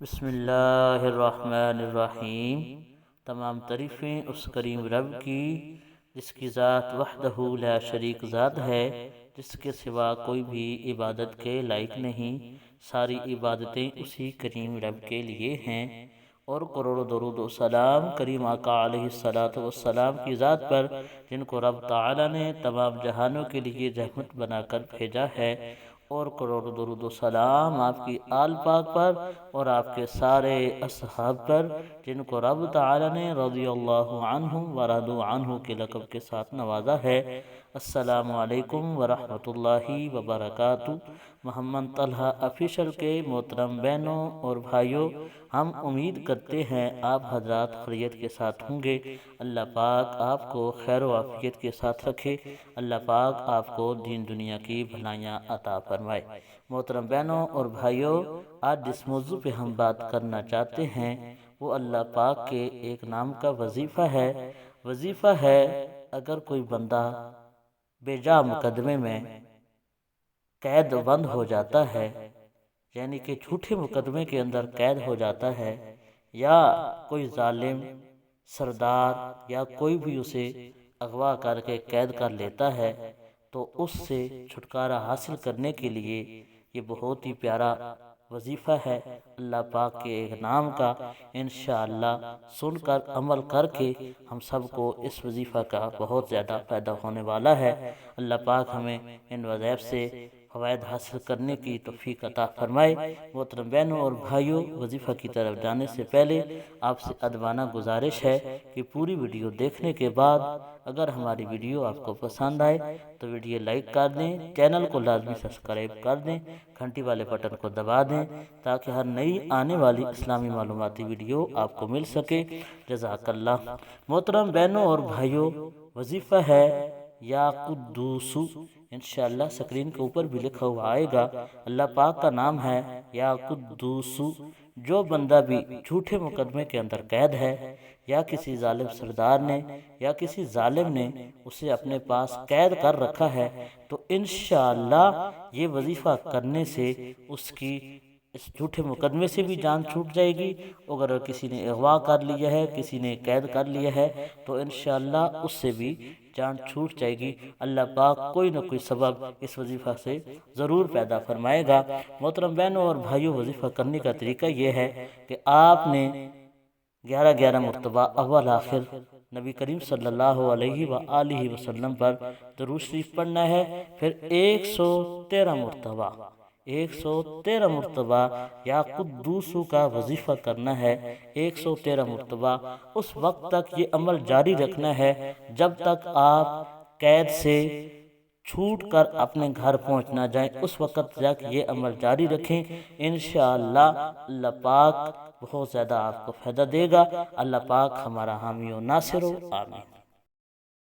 بسم اللہ الرحمن الرحیم۔ تمام تعریفیں اس کریم رب کی جس کی ذات وحدہ لا شریک ذات ہے، جس کے سوا کوئی بھی عبادت کے لائق نہیں۔ ساری عبادتیں اسی کریم رب کے لیے ہیں، اور کروڑوں درود و سلام کریم آقا علیہ الصلوۃ والسلام کی ذات پر، جن کو رب تعالی نے تمام جہانوں کے لیے رحمت بنا کر بھیجا ہے، اور کروڑوں درود و سلام آپ کی آل پاک پر اور آپ کے سارے اصحاب پر، جن کو رب تعالی نے رضی اللہ عنہم ورضوا عنہ کے لقب کے ساتھ نوازا ہے۔ السلام علیکم ورحمۃ اللہ وبرکاتہ۔ محمد طلحہ آفیشل کے محترم بہنوں اور بھائیوں، ہم امید کرتے ہیں آپ حضرات خیریت کے ساتھ ہوں گے۔ اللہ پاک آپ کو خیر و عافیت کے ساتھ رکھے۔ اللہ پاک آپ کو دین دنیا کی بھلائیاں عطا فرمائے۔ محترم بہنوں اور بھائیوں، آج جس موضوع پہ ہم بات کرنا چاہتے ہیں وہ اللہ پاک کے ایک نام کا وظیفہ ہے۔ وظیفہ ہے، اگر کوئی بندہ بے جا مقدمے میں قید بند ہو جاتا ہے، یعنی کہ جھوٹے مقدمے کے اندر قید ہو جاتا ہے، یا کوئی ظالم سردار یا کوئی بھی اسے اغوا کر کے قید کر لیتا ہے، تو اس سے چھٹکارا حاصل کرنے کے لیے یہ بہت ہی پیارا وظیفہ ہے اللہ پاک کے ایک نام کا۔ انشاءاللہ سن کر عمل کر کے ہم سب کو اس وظیفہ کا بہت زیادہ فائدہ ہونے والا ہے۔ اللہ پاک ہمیں ان وظائف سے فوائد حاصل کرنے کی توفیق عطا فرمائے۔ محترم بہنوں اور بھائیوں، وظیفہ کی طرف جانے سے پہلے آپ سے ادبانہ گزارش ہے کہ پوری ویڈیو دیکھنے کے بعد اگر ہماری ویڈیو آپ کو پسند آئے تو ویڈیو لائک کر دیں، چینل کو لازمی سبسکرائب کر دیں، گھنٹی والے بٹن کو دبا دیں تاکہ ہر نئی آنے والی اسلامی معلوماتی ویڈیو آپ کو مل سکے۔ جزاک اللہ۔ محترم بہنوں اور بھائیوں، وظیفہ ہے یا قدوس، انشاءاللہ سکرین کے اوپر بھی لکھا ہوا آئے گا۔ اللہ پاک کا نام ہے یا قدوس۔ جو بندہ بھی جھوٹے مقدمے کے اندر قید ہے، یا کسی ظالم سردار نے یا کسی ظالم نے اسے اپنے پاس قید کر رکھا ہے، تو انشاءاللہ یہ وظیفہ کرنے سے اس کی اس جھوٹے مقدمے سے بھی جان چھوٹ جائے گی۔ اگر کسی نے اغوا کر لیا ہے، کسی نے قید کر لیا ہے، تو انشاءاللہ اس سے بھی جان چھوٹ جائے گی۔ اللہ پاک کوئی نہ کوئی سبب اس وظیفہ سے ضرور پیدا فرمائے گا۔ محترم بہنوں اور بھائیوں، وظیفہ کرنے کا طریقہ یہ ہے کہ آپ نے 11 مرتبہ اول آخر نبی کریم صلی اللہ علیہ وآلہ وسلم پر درود شریف پڑھنا ہے، پھر 113 مرتبہ یا قدوسو کا وظیفہ کرنا ہے۔ 113 مرتبہ اس وقت تک یہ عمل جاری رکھنا ہے جب تک آپ قید سے چھوٹ کر اپنے گھر پہنچ نہ جائیں، اس وقت تک یہ عمل جاری رکھیں۔ انشاءاللہ اللہ پاک بہت زیادہ آپ کو فائدہ دے گا۔ اللہ پاک ہمارا حامی و ناصر ہو، آمین۔